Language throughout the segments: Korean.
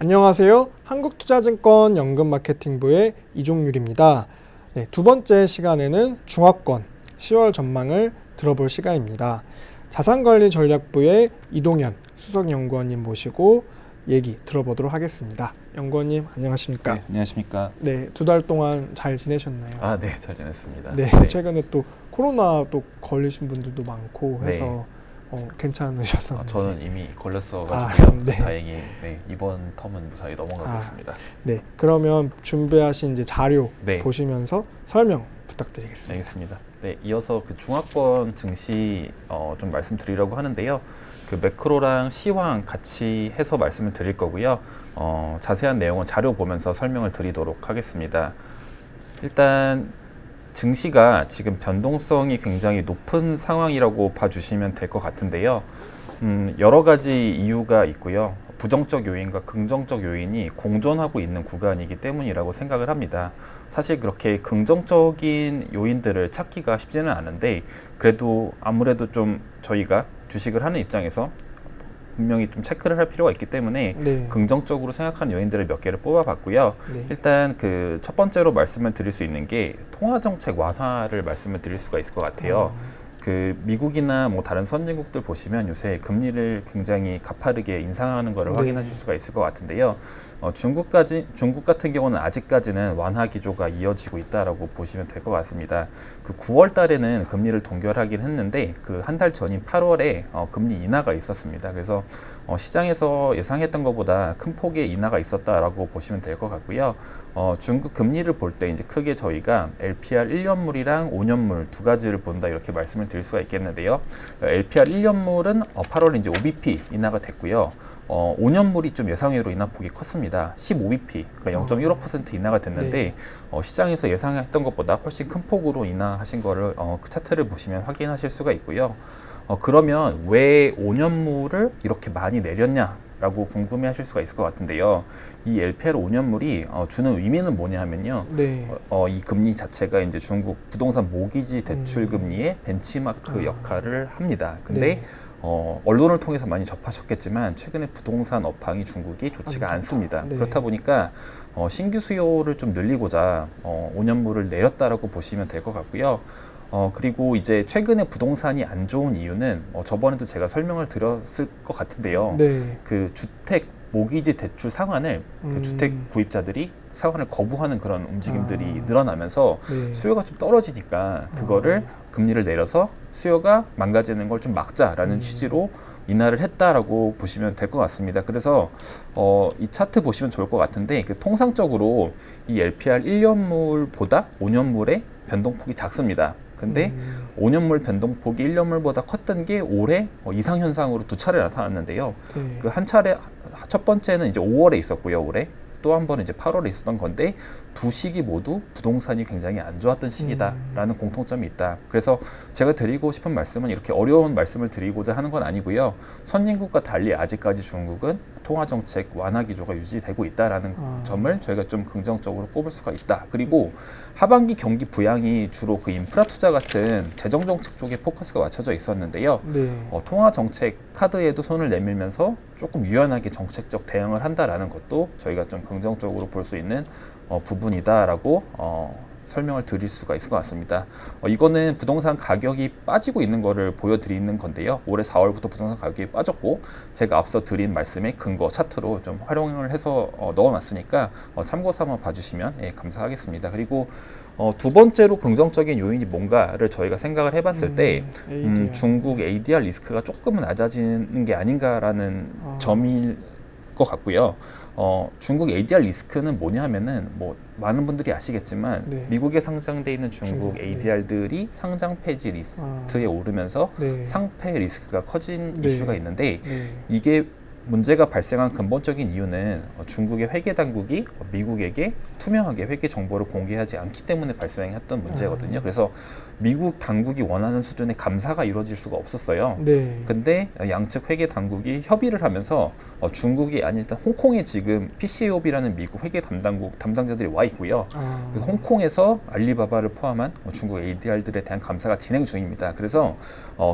안녕하세요. 한국투자증권 연금마케팅부의 이종률입니다. 네, 두 번째 시간에는 중화권 10월 전망을 들어볼 시간입니다. 자산관리전략부의 이동현 수석연구원님 모시고 얘기 들어보도록 하겠습니다. 연구원님 안녕하십니까? 네, 안녕하십니까? 네, 두 달 동안 잘 지내셨나요? 네, 잘 지냈습니다. 네, 최근에 또 코로나 또 걸리신 분들도 많고 해서 괜찮으셨었는지. 저는 이미 걸렸어가지고 네. 다행히 이번 텀은 무사히 넘어가고 있습니다. 네, 그러면 준비하신 이제 자료 네. 보시면서 설명 부탁드리겠습니다. 알겠습니다. 네, 이어서 그 중화권 증시 좀 말씀드리려고 하는데요. 그 매크로랑 시황 같이 해서 말씀을 드릴 거고요. 자세한 내용은 자료 보면서 설명을 드리도록 하겠습니다. 일단 증시가 지금 변동성이 굉장히 높은 상황이라고 봐주시면 될 것 같은데요. 여러 가지 이유가 있고요. 부정적 요인과 긍정적 요인이 공존하고 있는 구간이기 때문이라고 생각을 합니다. 사실 그렇게 긍정적인 요인들을 찾기가 쉽지는 않은데 그래도 아무래도 좀 저희가 주식을 하는 입장에서 분명히 좀 체크를 할 필요가 있기 때문에 긍정적으로 생각하는 요인들을 몇 개를 뽑아봤고요. 일단 그 첫 번째로 말씀을 드릴 수 있는 게 통화정책 완화를 말씀을 드릴 수가 있을 것 같아요. 그 미국이나 뭐 다른 선진국들 보시면 요새 금리를 굉장히 가파르게 인상하는 것을 확인하실 수가 있을 것 같은데요. 중국 같은 경우는 아직까지는 완화 기조가 이어지고 있다라고 보시면 될 것 같습니다. 그 9월 달에는 금리를 동결하긴 했는데 그 한 달 전인 8월에 금리 인하가 있었습니다. 그래서 시장에서 예상했던 것보다 큰 폭의 인하가 있었다라고 보시면 될 것 같고요. 중국 금리를 볼 때 이제 크게 저희가 LPR 1년물이랑 5년물 두 가지를 본다 이렇게 말씀을 드릴 수가 있겠는데요. LPR 1년물은 8월에 이제 5bp 인하가 됐고요. 5년물이 좀 예상외로 인하폭이 컸습니다. 15bp, 그러니까 0.15% 인하가 됐는데 시장에서 예상했던 것보다 훨씬 큰 폭으로 인하하신 거를 그 차트를 보시면 확인하실 수가 있고요. 그러면 왜 5년물을 이렇게 많이 내렸냐? 라고 궁금해 하실 수가 있을 것 같은데요. 이 LPR 5년물이 주는 의미는 뭐냐 하면요. 이 금리 자체가 이제 중국 부동산 모기지 대출 금리의 벤치마크 역할을 합니다. 근데 언론을 통해서 많이 접하셨겠지만 최근에 부동산 업황이 중국이 좋지가 않습니다. 그렇다 보니까 신규 수요를 좀 늘리고자 5년물을 내렸다라고 보시면 될 것 같고요. 그리고 이제 최근에 부동산이 안 좋은 이유는 저번에도 제가 설명을 드렸을 것 같은데요. 그 주택 모기지 대출 상환을 그 주택 구입자들이 상환을 거부하는 그런 움직임들이 늘어나면서 수요가 좀 떨어지니까 그거를 금리를 내려서 수요가 망가지는 걸 좀 막자라는 취지로 인하를 했다라고 보시면 될 것 같습니다. 그래서 이 차트 보시면 좋을 것 같은데 그 통상적으로 이 LPR 1년물보다 5년물의 변동폭이 작습니다. 근데 5년물 변동폭이 1년물보다 컸던 게 올해 이상현상으로 두 차례 나타났는데요. 그 한 차례, 첫 번째는 이제 5월에 있었고요, 올해. 또 한 번은 이제 8월에 있었던 건데 두 시기 모두 부동산이 굉장히 안 좋았던 시기다라는 공통점이 있다. 그래서 제가 드리고 싶은 말씀은 이렇게 어려운 말씀을 드리고자 하는 건 아니고요. 선진국과 달리 아직까지 중국은 통화정책 완화 기조가 유지되고 있다라는 점을 저희가 좀 긍정적으로 꼽을 수가 있다. 그리고 하반기 경기 부양이 주로 그 인프라 투자 같은 재정정책 쪽에 포커스가 맞춰져 있었는데요. 통화정책 카드에도 손을 내밀면서 조금 유연하게 정책적 대응을 한다라는 것도 저희가 좀 긍정적으로 볼 수 있는 부분이다라고 설명을 드릴 수가 있을 것 같습니다. 이거는 부동산 가격이 빠지고 있는 거를 보여드리는 건데요. 올해 4월부터 부동산 가격이 빠졌고 제가 앞서 드린 말씀의 근거 차트로 좀 활용을 해서 넣어놨으니까 참고 삼아 봐주시면 감사하겠습니다. 그리고 두 번째로 긍정적인 요인이 뭔가를 저희가 생각을 해봤을 때 중국 ADR 리스크가 조금은 낮아지는 게 아닌가라는 점일 것 같고요. 중국 ADR 리스크는 뭐냐 하면은 뭐 많은 분들이 아시겠지만 미국에 상장돼 있는 중국 ADR들이 상장 폐지 리스트에 오르면서 상폐 리스크가 커진 이슈가 있는데 이게 문제가 발생한 근본적인 이유는 중국의 회계 당국이 미국에게 투명하게 회계 정보를 공개하지 않기 때문에 발생했던 문제거든요. 그래서 미국 당국이 원하는 수준의 감사가 이루어질 수가 없었어요. 근데 양측 회계 당국이 협의를 하면서 중국이 아닌 일단 홍콩에 지금 PCAOB라는 미국 회계 담당자들이 와 있고요. 그래서 홍콩에서 알리바바를 포함한 중국 ADR들에 대한 감사가 진행 중입니다. 그래서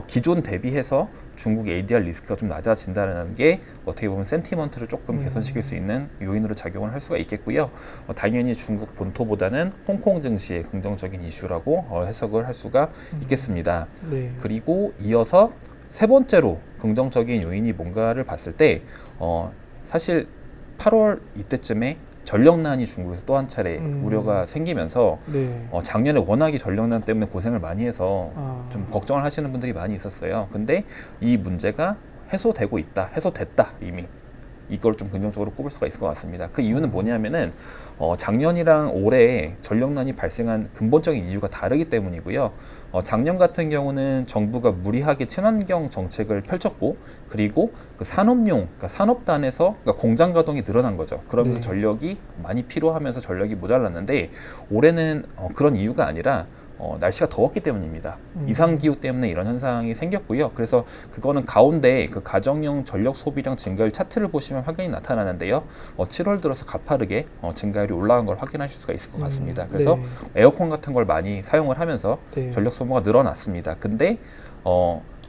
기존 대비해서 중국 ADR 리스크가 좀 낮아진다는 게 어떻게 보면 센티먼트를 조금 개선시킬 수 있는 요인으로 작용을 할 수가 있겠고요. 당연히 중국 본토보다는 홍콩 증시의 긍정적인 이슈라고 해석을 할 수가 있겠습니다. 네. 그리고 이어서 세 번째로 긍정적인 요인이 뭔가를 봤을 때 사실 8월 이때쯤에 전력난이 중국에서 또 한 차례 우려가 생기면서 네. 작년에 워낙에 전력난 때문에 고생을 많이 해서 아. 좀 걱정을 하시는 분들이 많이 있었어요. 근데 이 문제가 해소되고 있다, 해소됐다 이미. 이걸 좀 긍정적으로 꼽을 수가 있을 것 같습니다. 그 이유는 뭐냐면은 작년이랑 올해 전력난이 발생한 근본적인 이유가 다르기 때문이고요. 작년 같은 경우는 정부가 무리하게 친환경 정책을 펼쳤고, 그리고 그 산업용, 그러니까 산업단에서 그러니까 공장 가동이 늘어난 거죠. 그러면서 네. 전력이 많이 필요하면서 전력이 모자랐는데, 올해는 그런 이유가 아니라 날씨가 더웠기 때문입니다. 이상기후 때문에 이런 현상이 생겼고요. 그래서 그거는 가운데 그 가정용 전력 소비량 증가율 차트를 보시면 확연히 나타나는데요. 7월 들어서 가파르게 증가율이 올라간 걸 확인하실 수가 있을 것 같습니다. 그래서 네. 에어컨 같은 걸 많이 사용을 하면서 네. 전력 소모가 늘어났습니다. 근데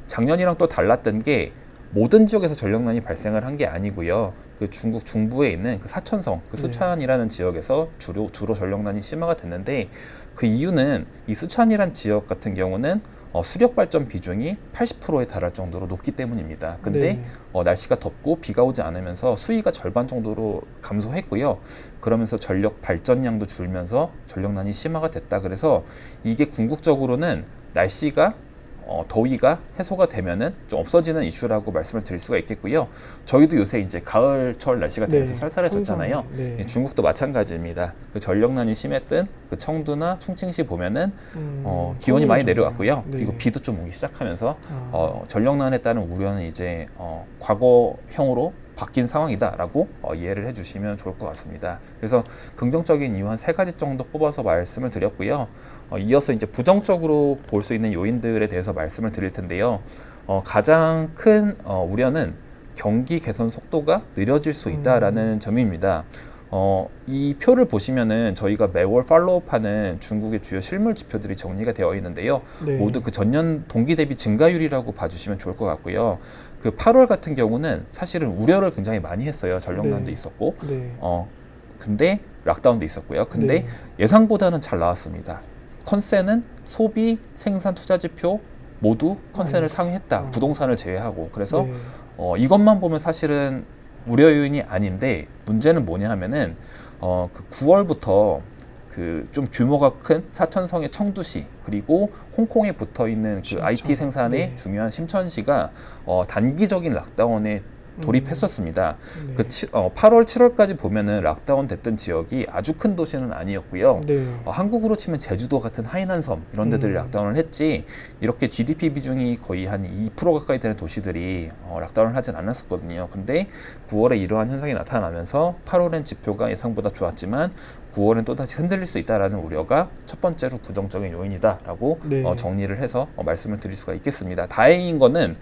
작년이랑 또 달랐던 게 모든 지역에서 전력난이 발생을 한 게 아니고요. 그 중국 중부에 있는 그 사천성, 그 쓰촨이라는 지역에서 주로 전력난이 심화가 됐는데, 그 이유는 이 쓰촨이란 지역 같은 경우는 수력 발전 비중이 80%에 달할 정도로 높기 때문입니다. 근데 네. 날씨가 덥고 비가 오지 않으면서 수위가 절반 정도로 감소했고요. 그러면서 전력 발전량도 줄면서 전력난이 심화가 됐다. 그래서 이게 궁극적으로는 날씨가 더위가 해소가 되면은 좀 없어지는 이슈라고 말씀을 드릴 수가 있겠고요. 저희도 요새 이제 가을철 날씨가 되면서 네. 쌀쌀해졌잖아요. 네. 중국도 마찬가지입니다. 그 전력난이 심했던 그 청두나 충칭시 보면은 기온이 많이 내려왔고요. 네. 그리고 비도 좀 오기 시작하면서 전력난에 따른 우려는 이제 과거형으로 바뀐 상황이다라고 이해를 해주시면 좋을 것 같습니다. 그래서 긍정적인 이유 한 3가지 정도 뽑아서 말씀을 드렸고요. 이어서 이제 부정적으로 볼 수 있는 요인들에 대해서 말씀을 드릴 텐데요. 가장 큰 우려는 경기 개선 속도가 느려질 수 있다라는 점입니다. 이 표를 보시면은 저희가 매월 팔로우하는 중국의 주요 실물 지표들이 정리가 되어 있는데요. 네. 모두 그 전년 동기 대비 증가율이라고 봐주시면 좋을 것 같고요. 그 8월 같은 경우는 사실은 우려를 굉장히 많이 했어요. 전력난도 네. 있었고, 네. 근데 락다운도 있었고요. 근데 네. 예상보다는 잘 나왔습니다. 컨센은 소비, 생산, 투자 지표 모두 컨센을 상회했다. 부동산을 제외하고. 그래서 네. 이것만 보면 사실은 우려 요인이 아닌데, 문제는 뭐냐 하면은 그 9월부터 그 좀 규모가 큰 사천성의 청두시, 그리고 홍콩에 붙어 있는 그 IT 생산의 중요한 심천시가 단기적인 락다운에 돌입했었습니다. 네. 그 8월, 7월까지 보면은 락다운 됐던 지역이 아주 큰 도시는 아니었고요. 네. 한국으로 치면 제주도 같은 하이난섬 이런 데들이 락다운을 했지, 이렇게 GDP 비중이 거의 한 2% 가까이 되는 도시들이 락다운을 하진 않았었거든요. 근데 9월에 이러한 현상이 나타나면서 8월엔 지표가 예상보다 좋았지만 9월엔 또다시 흔들릴 수 있다라는 우려가 첫 번째로 부정적인 요인이다라고 네. 정리를 해서 말씀을 드릴 수가 있겠습니다. 다행인 거는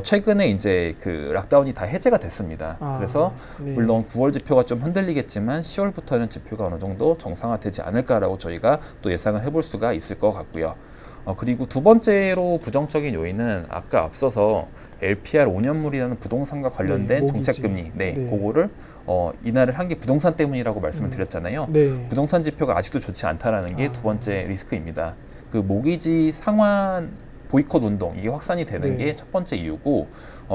최근에 이제 그 락다운이 다 해제가 됐습니다. 그래서 네. 물론 9월 지표가 좀 흔들리겠지만 10월부터는 지표가 어느 정도 정상화되지 않을까라고 저희가 또 예상을 해볼 수가 있을 것 같고요. 그리고 두 번째로 부정적인 요인은 아까 앞서서 LPR 5년물이라는 부동산과 관련된 정책금리, 그거를 인하를 한 게 부동산 때문이라고 말씀을 드렸잖아요. 네. 부동산 지표가 아직도 좋지 않다라는 게 두 번째 리스크입니다. 그 모기지 상환 보이콧 운동, 이게 확산이 되는 게 첫 번째 이유고,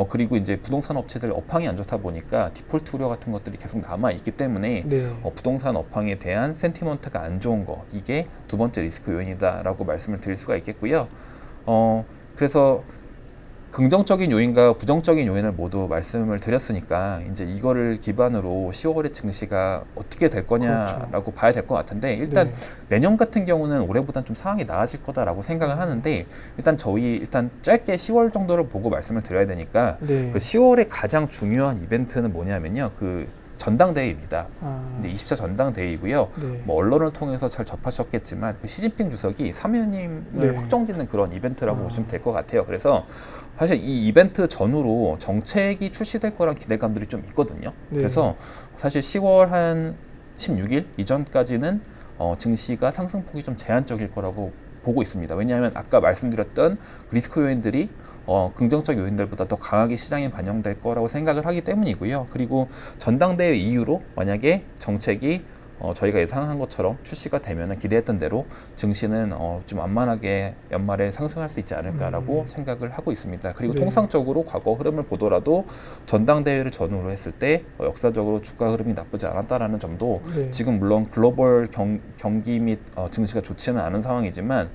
그리고 이제 부동산 업체들 업황이 안 좋다 보니까 디폴트 우려 같은 것들이 계속 남아 있기 때문에 부동산 업황에 대한 센티먼트가 안 좋은 거, 이게 두 번째 리스크 요인이다라고 말씀을 드릴 수가 있겠고요. 그래서 긍정적인 요인과 부정적인 요인을 모두 말씀을 드렸으니까 이제 이거를 기반으로 10월의 증시가 어떻게 될 거냐라고 봐야 될 것 같은데, 일단 내년 같은 경우는 올해보다는 좀 상황이 나아질 거다라고 생각을 하는데, 일단 저희 짧게 10월 정도를 보고 말씀을 드려야 되니까 그 10월의 가장 중요한 이벤트는 뭐냐면요, 그 전당대회입니다. 근데 20차 전당대회이고요. 뭐 언론을 통해서 잘 접하셨겠지만 그 시진핑 주석이 사면임을 확정짓는 그런 이벤트라고 보시면 될 것 같아요. 그래서 사실 이 이벤트 전후로 정책이 출시될 거란 기대감들이 좀 있거든요. 그래서 사실 10월 한 16일 이전까지는 증시가 상승폭이 좀 제한적일 거라고 보고 있습니다. 왜냐하면 아까 말씀드렸던 리스크 요인들이 긍정적 요인들보다 더 강하게 시장에 반영될 거라고 생각을 하기 때문이고요. 그리고 전당대회 이후로 만약에 정책이 저희가 예상한 것처럼 출시가 되면 기대했던 대로 증시는 좀 완만하게 연말에 상승할 수 있지 않을까라고 생각을 하고 있습니다. 그리고 네. 통상적으로 과거 흐름을 보더라도 전당대회를 전후로 했을 때 역사적으로 주가 흐름이 나쁘지 않았다라는 점도 네. 지금 물론 글로벌 경기 및 증시가 좋지는 않은 상황이지만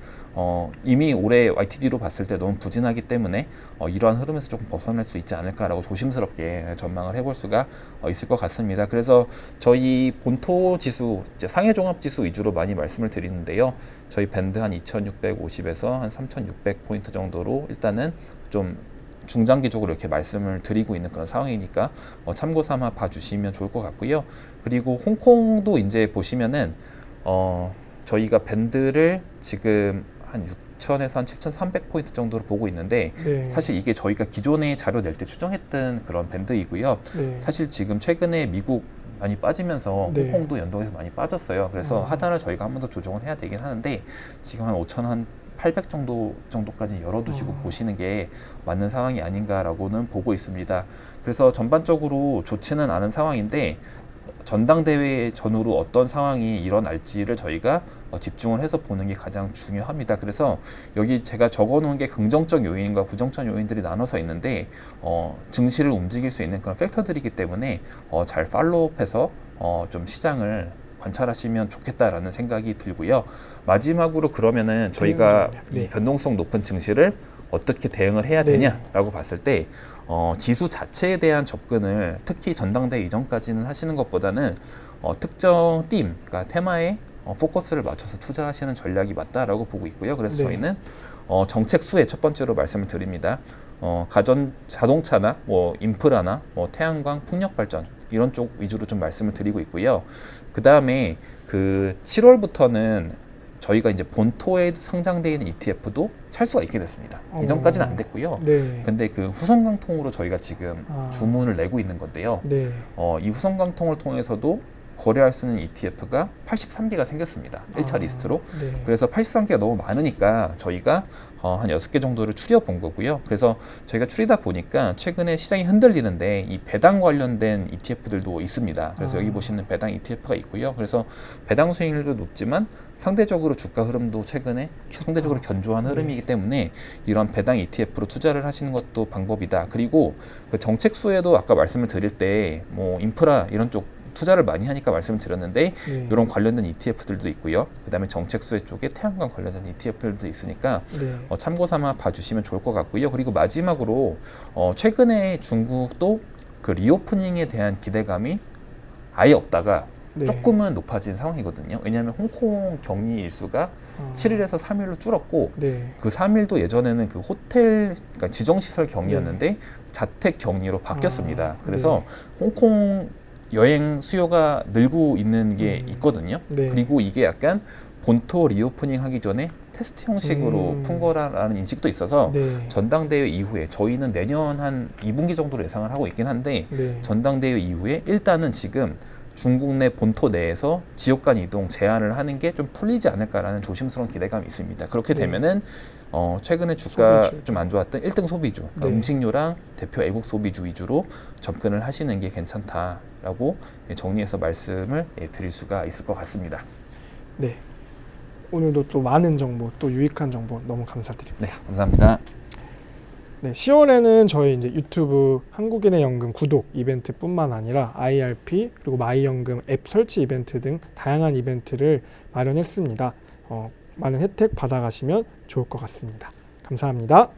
이미 올해 YTD로 봤을 때 너무 부진하기 때문에 이러한 흐름에서 조금 벗어날 수 있지 않을까라고 조심스럽게 전망을 해볼 수가 있을 것 같습니다. 그래서 저희 본토 지수, 이제 상해 종합 지수 위주로 많이 말씀을 드리는데요. 저희 밴드 한 2,650에서 한 3,600포인트 정도로 일단은 좀 중장기적으로 이렇게 말씀을 드리고 있는 그런 상황이니까 참고 삼아 봐주시면 좋을 것 같고요. 그리고 홍콩도 이제 보시면은 저희가 밴드를 지금 한 6,000에서 한 7,300포인트 정도로 보고 있는데 네. 사실 이게 저희가 기존에 자료 낼 때 추정했던 그런 밴드이고요. 네. 사실 지금 최근에 미국 많이 빠지면서 네. 홍콩도 연동해서 많이 빠졌어요. 그래서 하단을 저희가 한 번 더 조정을 해야 되긴 하는데 지금 한 5,800 정도까지 열어두시고 보시는 게 맞는 상황이 아닌가라고는 보고 있습니다. 그래서 전반적으로 좋지는 않은 상황인데 전당대회 전후로 어떤 상황이 일어날지를 저희가 집중을 해서 보는 게 가장 중요합니다. 그래서 여기 제가 적어놓은 게 긍정적 요인과 부정적 요인들이 나눠서 있는데 증시를 움직일 수 있는 그런 팩터들이기 때문에 잘 팔로우업해서 좀 시장을 관찰하시면 좋겠다라는 생각이 들고요. 마지막으로 그러면은 저희가 네. 이 변동성 높은 증시를 어떻게 대응을 해야 네. 되냐라고 봤을 때 지수 자체에 대한 접근을 특히 전당대회 이전까지는 하시는 것보다는 특정 팀, 그러니까 테마에 포커스를 맞춰서 투자하시는 전략이 맞다라고 보고 있고요. 그래서 네. 저희는 정책 수혜 첫 번째로 말씀을 드립니다. 자동차나 뭐 인프라나 뭐 태양광, 풍력 발전 이런 쪽 위주로 좀 말씀을 드리고 있고요. 그 다음에 그 7월부터는 저희가 이제 본토에 상장되어 있는 ETF도 살 수가 있게 됐습니다. 이전까지는 안 됐고요. 네. 근데 그 후성강통으로 저희가 지금 주문을 내고 있는 건데요. 네. 이 후성강통을 통해서도 거래할 수 있는 ETF가 83개가 생겼습니다. 1차 리스트로. 네. 그래서 83개가 너무 많으니까 저희가 한 6개 정도를 추려본 거고요. 그래서 저희가 추리다 보니까 최근에 시장이 흔들리는데 이 배당 관련된 ETF들도 있습니다. 그래서 여기 보시는 배당 ETF가 있고요. 그래서 배당 수익률도 높지만 상대적으로 주가 흐름도 최근에 상대적으로 견조한 흐름이기 때문에 이런 배당 ETF로 투자를 하시는 것도 방법이다. 그리고 그 정책 수혜도 아까 말씀을 드릴 때 뭐 인프라 이런 쪽 투자를 많이 하니까 말씀을 드렸는데 네. 이런 관련된 ETF들도 있고요. 그다음에 정책 수혜 쪽에 태양광 관련된 ETF들도 있으니까 네. 참고 삼아 봐주시면 좋을 것 같고요. 그리고 마지막으로 최근에 중국도 그 리오프닝에 대한 기대감이 아예 없다가 네. 조금은 높아진 상황이거든요. 왜냐하면 홍콩 격리 일수가 7일에서 3일로 줄었고 네. 그 3일도 예전에는 그 호텔, 그러니까 지정시설 격리였는데 자택 격리로 바뀌었습니다. 그래서 홍콩 여행 수요가 늘고 있는 게 있거든요. 네. 그리고 이게 약간 본토 리오프닝 하기 전에 테스트 형식으로 푼 거라는 인식도 있어서 네. 전당대회 이후에 저희는 내년 한 2분기 정도로 예상을 하고 있긴 한데 네. 전당대회 이후에 일단은 지금 중국 내 본토 내에서 지역 간 이동 제한을 하는 게 좀 풀리지 않을까라는 조심스러운 기대감이 있습니다. 그렇게 네. 되면은 최근에 주가 소비주. 좀 안 좋았던 1등 소비주, 그러니까 네. 음식료랑 대표 애국 소비주 위주로 접근을 하시는 게 괜찮다라고 정리해서 말씀을 드릴 수가 있을 것 같습니다. 네. 오늘도 또 많은 정보, 또 유익한 정보 너무 감사드립니다. 네, 감사합니다. 네, 10월에는 저희 이제 유튜브 한국인의 연금 구독 이벤트뿐만 아니라 IRP 그리고 마이연금 앱 설치 이벤트 등 다양한 이벤트를 마련했습니다. 많은 혜택 받아가시면 좋을 것 같습니다. 감사합니다.